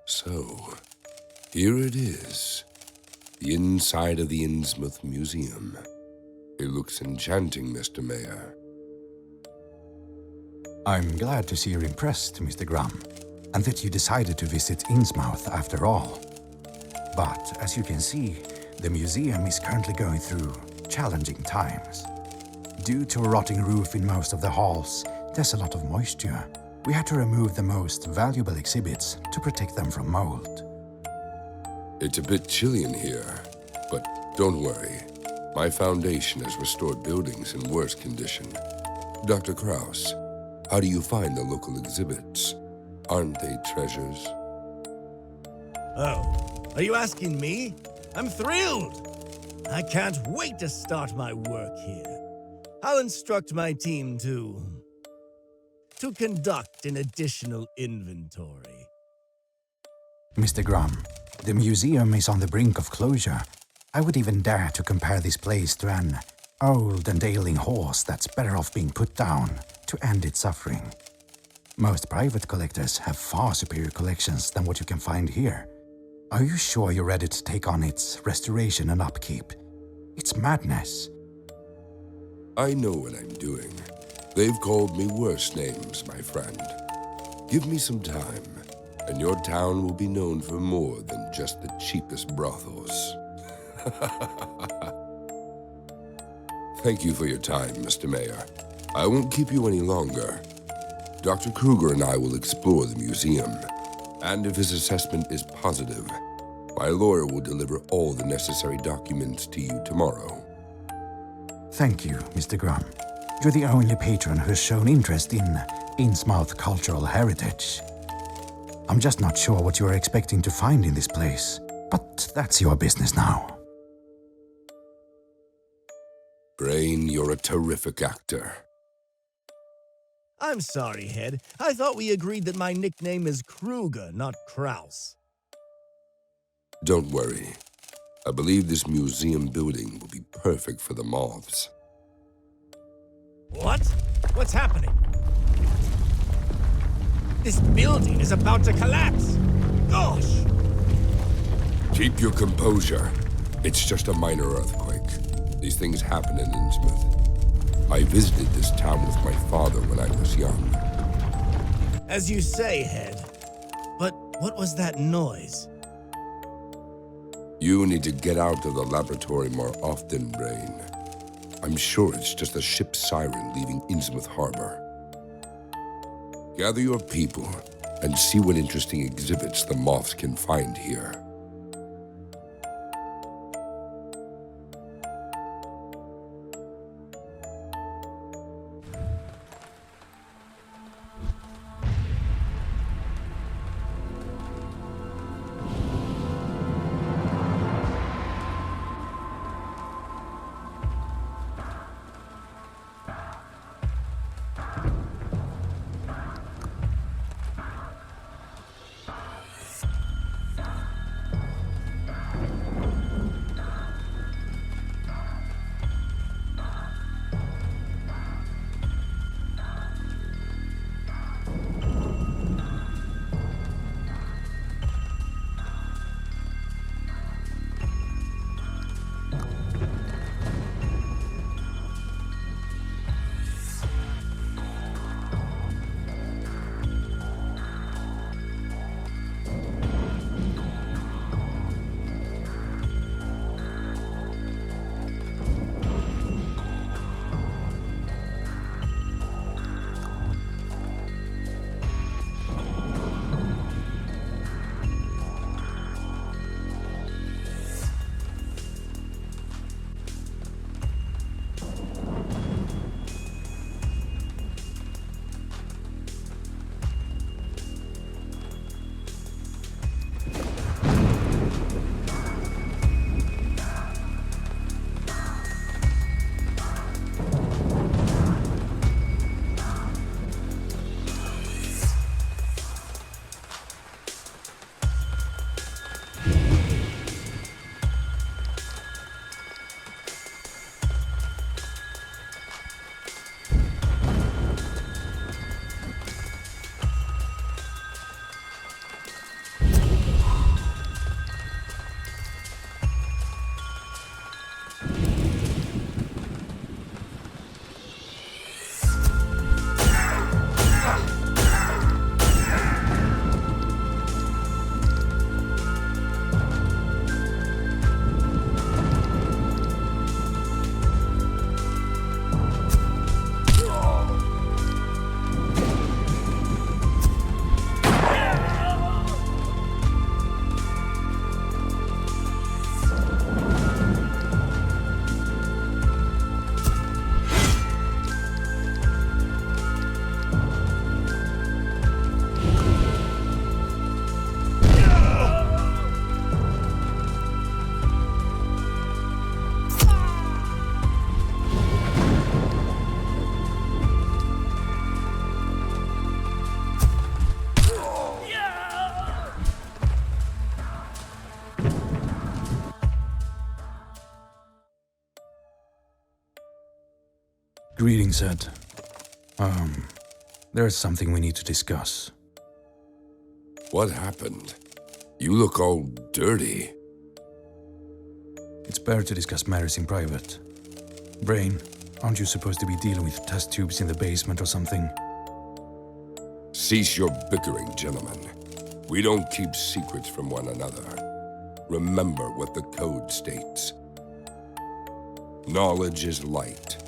So, here it is. The inside of the Innsmouth Museum. It looks enchanting, Mr. Mayor. I'm glad to see you're impressed, Mr. Graham, and that you decided to visit Innsmouth after all. But, as you can see, the museum is currently going through challenging times. Due to a rotting roof in most of the halls, there's a lot of moisture. We had to remove the most valuable exhibits to protect them from mold. It's a bit chilly in here, but don't worry. My foundation has restored buildings in worse condition. Dr. Krauss, how do you find the local exhibits? Aren't they treasures? Oh, are you asking me? I'm thrilled! I can't wait to start my work here. I'll instruct my team to conduct an additional inventory. Mr. Graham, the museum is on the brink of closure. I would even dare to compare this place to an old and ailing horse that's better off being put down to end its suffering. Most private collectors have far superior collections than what you can find here. Are you sure you're ready to take on its restoration and upkeep? It's madness. I know what I'm doing. They've called me worse names, my friend. Give me some time, and your town will be known for more than just the cheapest brothels. Thank you for your time, Mr. Mayor. I won't keep you any longer. Dr. Kruger and I will explore the museum, and if his assessment is positive, my lawyer will deliver all the necessary documents to you tomorrow. Thank you, Mr. Graham. You're the only patron who's shown interest in Innsmouth cultural heritage. I'm just not sure what you are expecting to find in this place, but that's your business now. Brain, you're a terrific actor. I'm sorry, Head. I thought we agreed that my nickname is Kruger, not Kraus. Don't worry. I believe this museum building will be perfect for the moths. What? What's happening? This building is about to collapse! Gosh! Keep your composure. It's just a minor earthquake. These things happen in Innsmouth. I visited this town with my father when I was young. As you say, Head. But what was that noise? You need to get out of the laboratory more often, Brain. I'm sure it's just a ship's siren leaving Innsmouth Harbor. Gather your people and see what interesting exhibits the moths can find here. Greetings, Ed. There's something we need to discuss. What happened? You look all dirty. It's better to discuss matters in private. Brain, aren't you supposed to be dealing with test tubes in the basement or something? Cease your bickering, gentlemen. We don't keep secrets from one another. Remember what the code states. Knowledge is light.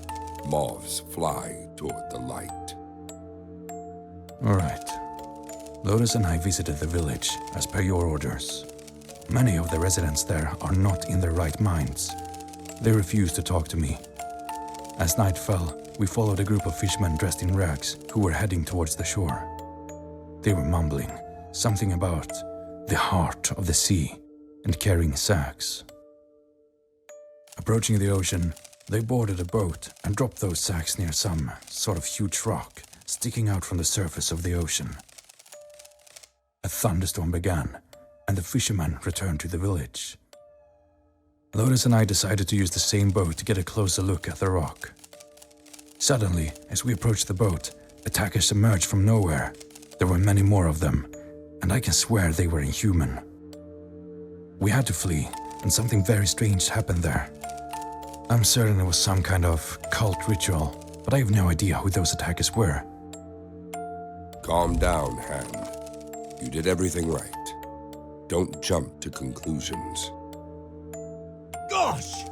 Moths fly toward the light. All right. Lotus and I visited the village, as per your orders. Many of the residents there are not in their right minds. They refuse to talk to me. As night fell, we followed a group of fishermen dressed in rags who were heading towards the shore. They were mumbling something about the heart of the sea and carrying sacks. Approaching the ocean, they boarded a boat and dropped those sacks near some sort of huge rock sticking out from the surface of the ocean. A thunderstorm began, and the fishermen returned to the village. Lotus and I decided to use the same boat to get a closer look at the rock. Suddenly, as we approached the boat, attackers emerged from nowhere. There were many more of them, and I can swear they were inhuman. We had to flee, and something very strange happened there. I'm certain it was some kind of cult ritual, but I have no idea who those attackers were. Calm down, Hand. You did everything right. Don't jump to conclusions. Gosh!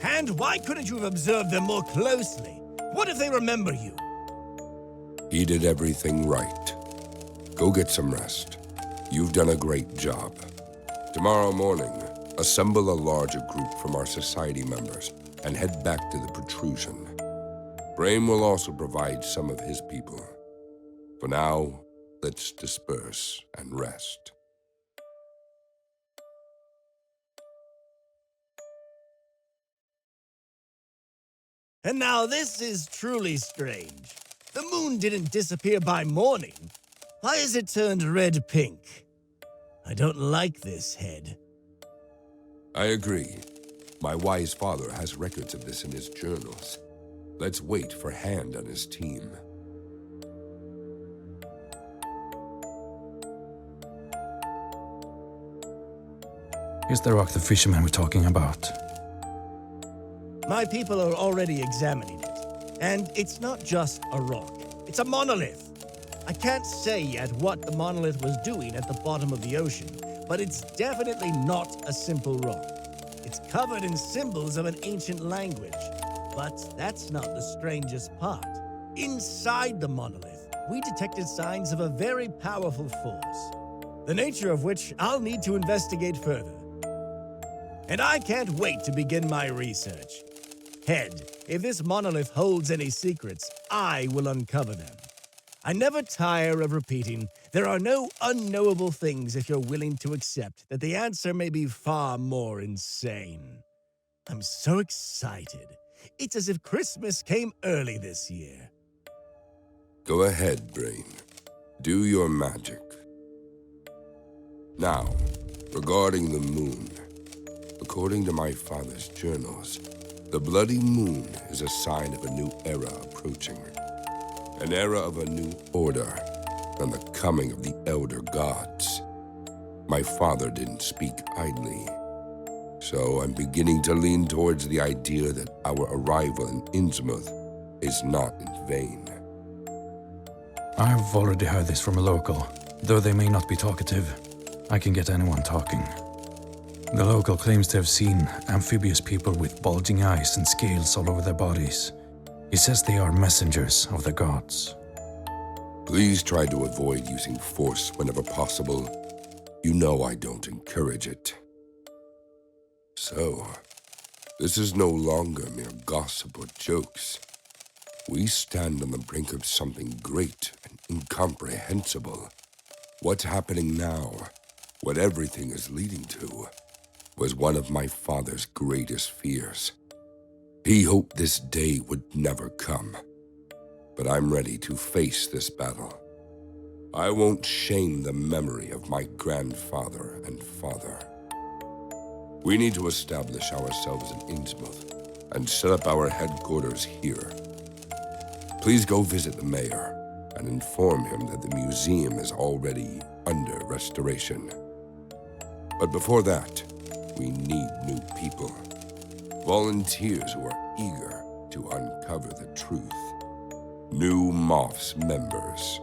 Hand, why couldn't you have observed them more closely? What if they remember you? He did everything right. Go get some rest. You've done a great job. Tomorrow morning, assemble a larger group from our society members and head back to the protrusion. Brain will also provide some of his people. For now, let's disperse and rest. And now this is truly strange. The moon didn't disappear by morning. Why is it turned red-pink? I don't like this, Head. I agree. My wise father has records of this in his journals. Let's wait for Hand and his team. Here's the rock the fishermen were talking about. My people are already examining it. And it's not just a rock. It's a monolith. I can't say yet what the monolith was doing at the bottom of the ocean, but it's definitely not a simple rock. It's covered in symbols of an ancient language. But that's not the strangest part. Inside the monolith, we detected signs of a very powerful force, the nature of which I'll need to investigate further. And I can't wait to begin my research. Head, if this monolith holds any secrets, I will uncover them. I never tire of repeating, there are no unknowable things if you're willing to accept that the answer may be far more insane. I'm so excited. It's as if Christmas came early this year. Go ahead, Brain. Do your magic. Now, regarding the moon. According to my father's journals, the bloody moon is a sign of a new era approaching. An era of a new order and the coming of the elder gods. My father didn't speak idly, so I'm beginning to lean towards the idea that our arrival in Innsmouth is not in vain. I've already heard this from a local. Though they may not be talkative, I can get anyone talking. The local claims to have seen amphibious people with bulging eyes and scales all over their bodies. He says they are messengers of the gods. Please try to avoid using force whenever possible. You know I don't encourage it. So, this is no longer mere gossip or jokes. We stand on the brink of something great and incomprehensible. What's happening now, what everything is leading to, was one of my father's greatest fears. He hoped this day would never come, but I'm ready to face this battle. I won't shame the memory of my grandfather and father. We need to establish ourselves in Innsmouth and set up our headquarters here. Please go visit the mayor and inform him that the museum is already under restoration. But before that, we need new people. Volunteers who are eager to uncover the truth. New Moths members.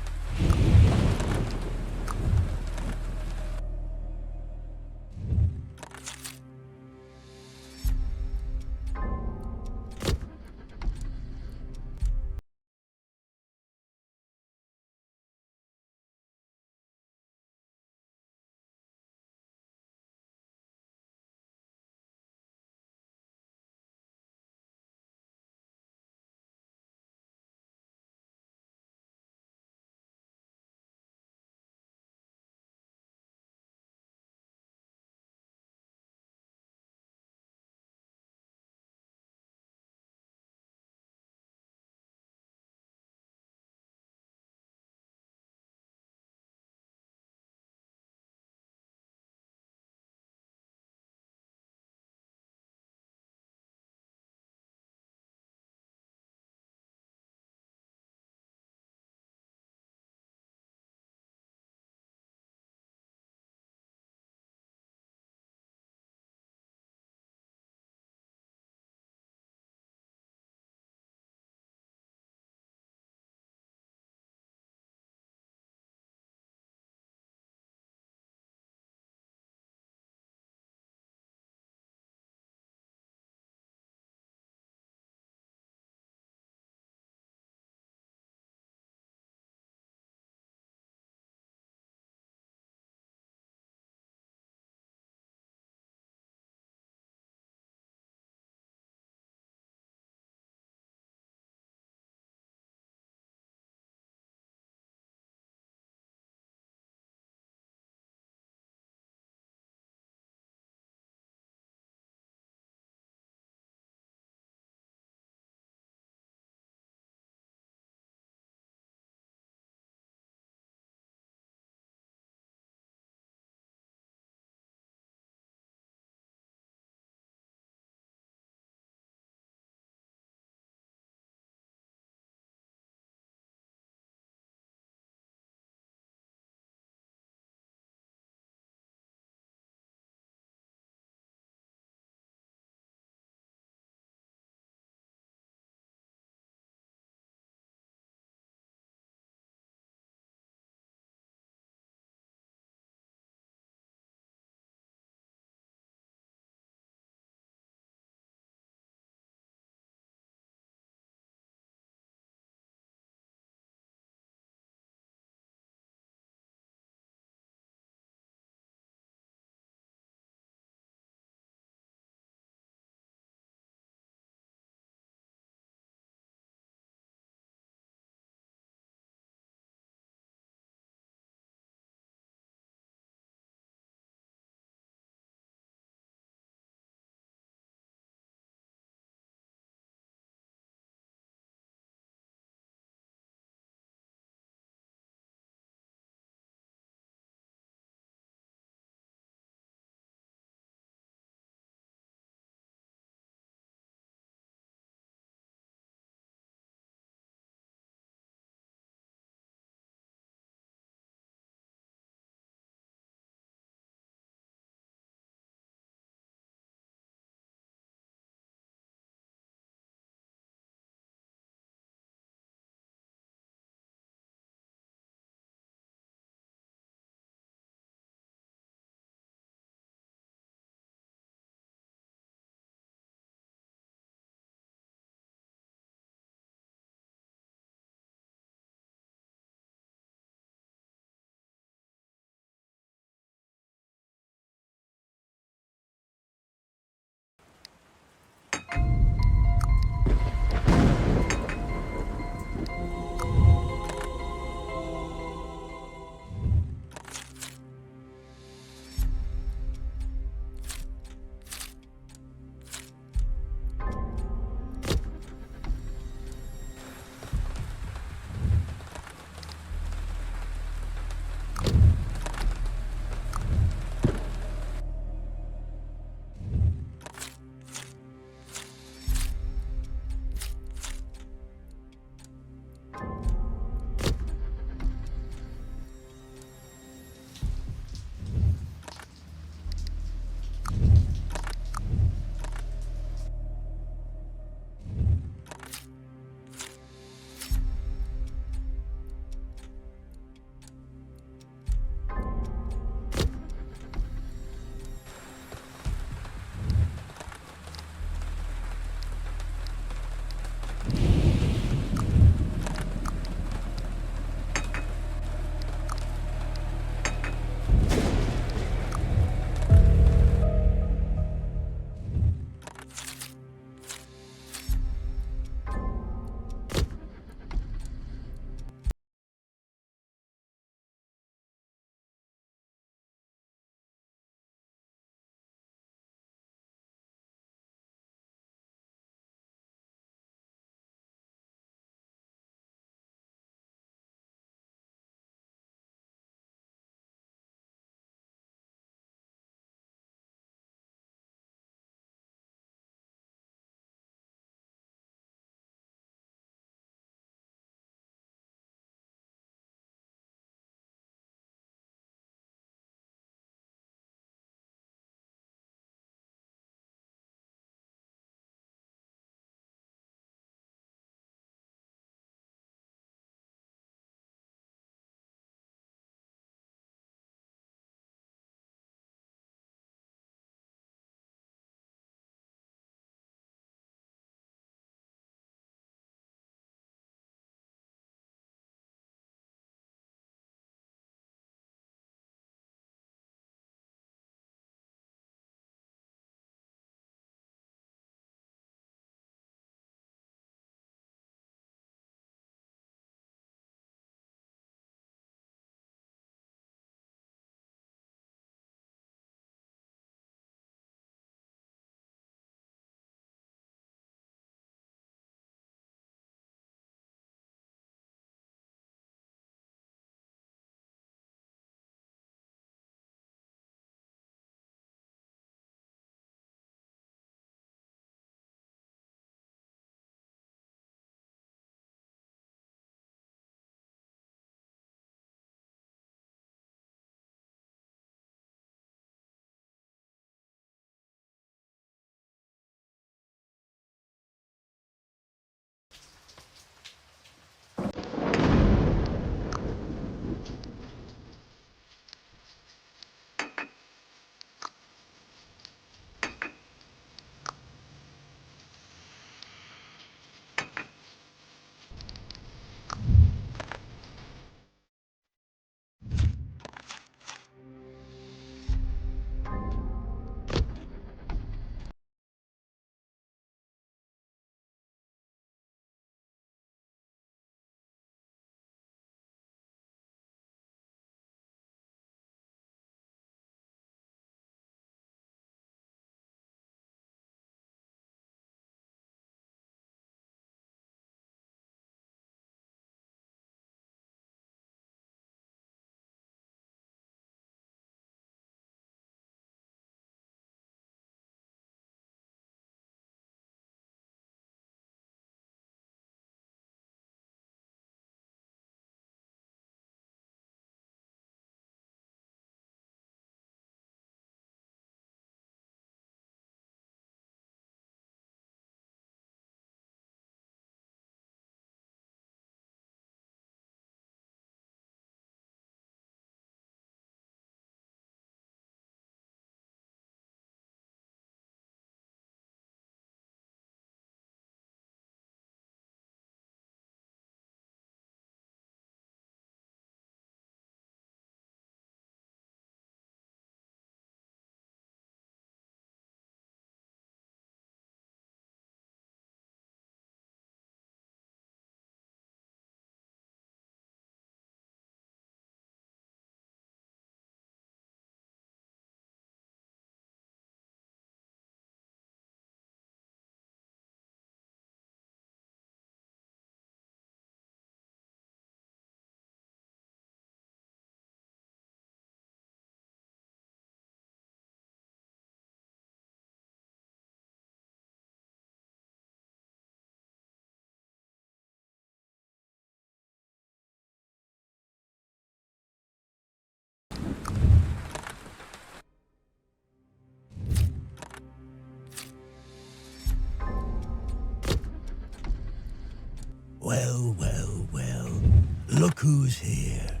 Look who's here.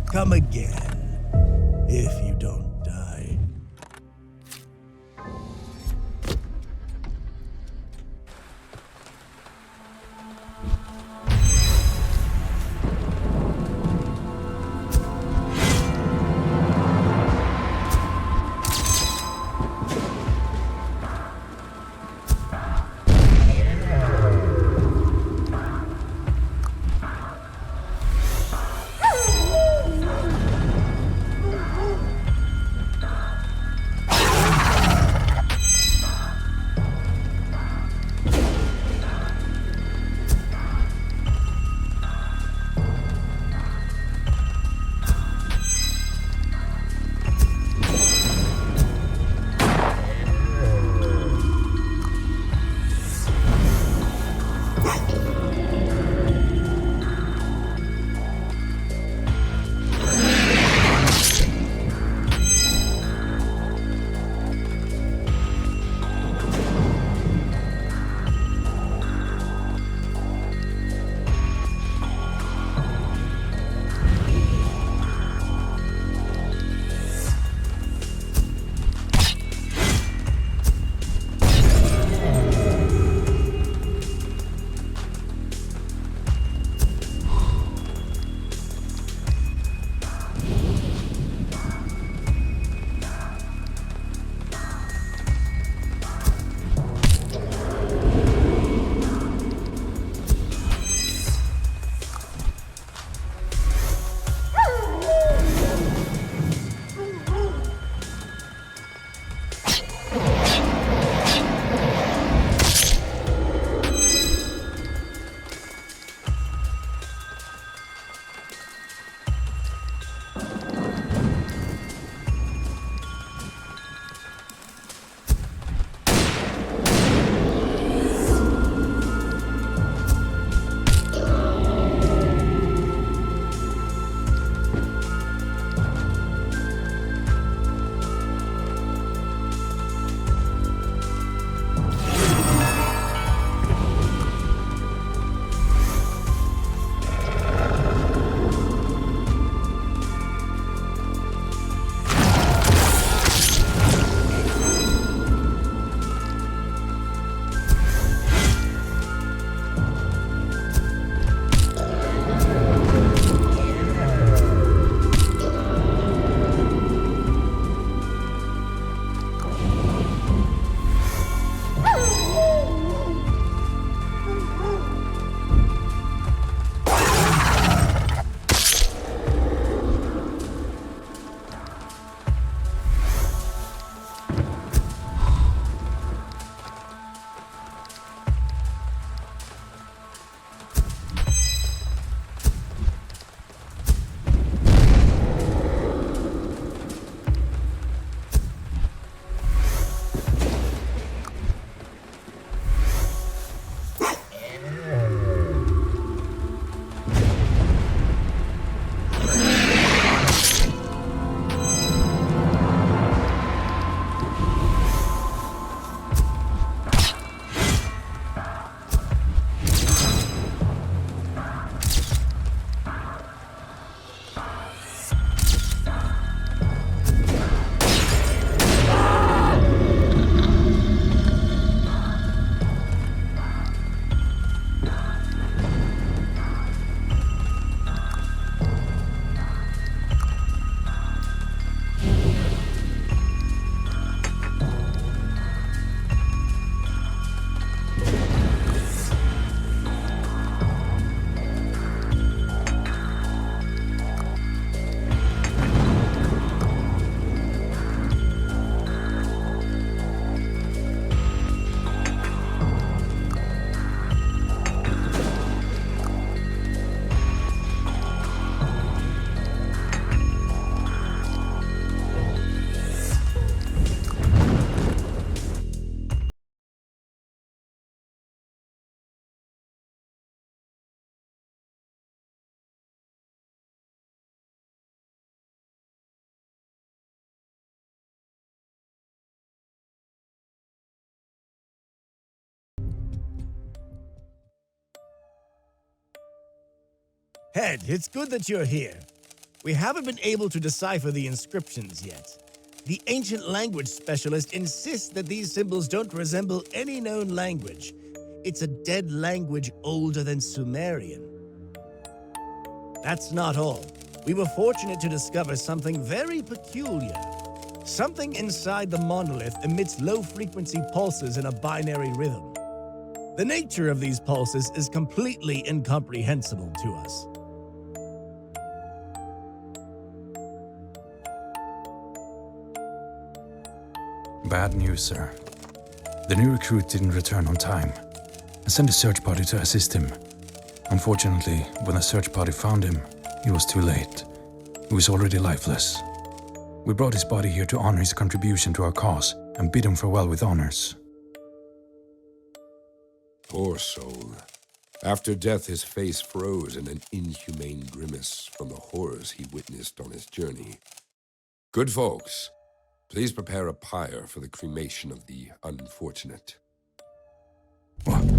Come again, if you don't die. Head, it's good that you're here. We haven't been able to decipher the inscriptions yet. The ancient language specialist insists that these symbols don't resemble any known language. It's a dead language older than Sumerian. That's not all. We were fortunate to discover something very peculiar. Something inside the monolith emits low-frequency pulses in a binary rhythm. The nature of these pulses is completely incomprehensible to us. Bad news, sir. The new recruit didn't return on time. I sent a search party to assist him. Unfortunately, when the search party found him, it was too late. He was already lifeless. We brought his body here to honor his contribution to our cause and bid him farewell with honors. Poor soul. After death, his face froze in an inhumane grimace from the horrors he witnessed on his journey. Good folks, please prepare a pyre for the cremation of the unfortunate.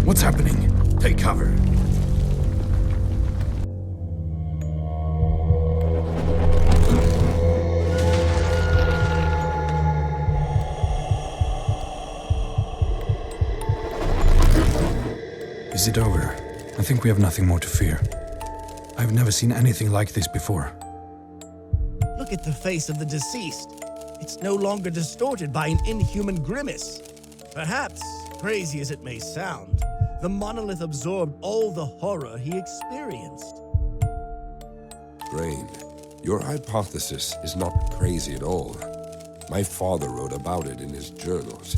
What's happening? Take cover! Is it over? I think we have nothing more to fear. I've never seen anything like this before. Look at the face of the deceased. It's no longer distorted by an inhuman grimace. Perhaps, crazy as it may sound, the monolith absorbed all the horror he experienced. Brain, your hypothesis is not crazy at all. My father wrote about it in his journals.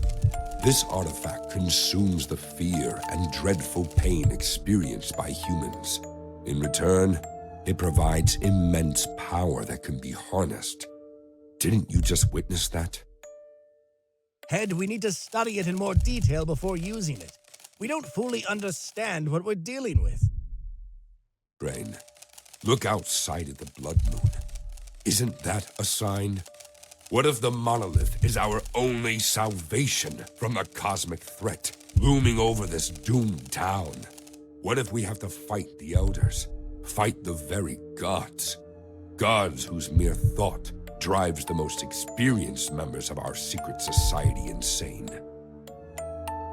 This artifact consumes the fear and dreadful pain experienced by humans. In return, it provides immense power that can be harnessed. Didn't you just witness that? Head, we need to study it in more detail before using it. We don't fully understand what we're dealing with. Brain, look outside at the blood moon. Isn't that a sign? What if the monolith is our only salvation from the cosmic threat looming over this doomed town? What if we have to fight the elders, fight the very gods? Gods whose mere thought drives the most experienced members of our secret society insane.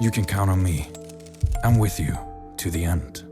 You can count on me. I'm with you to the end.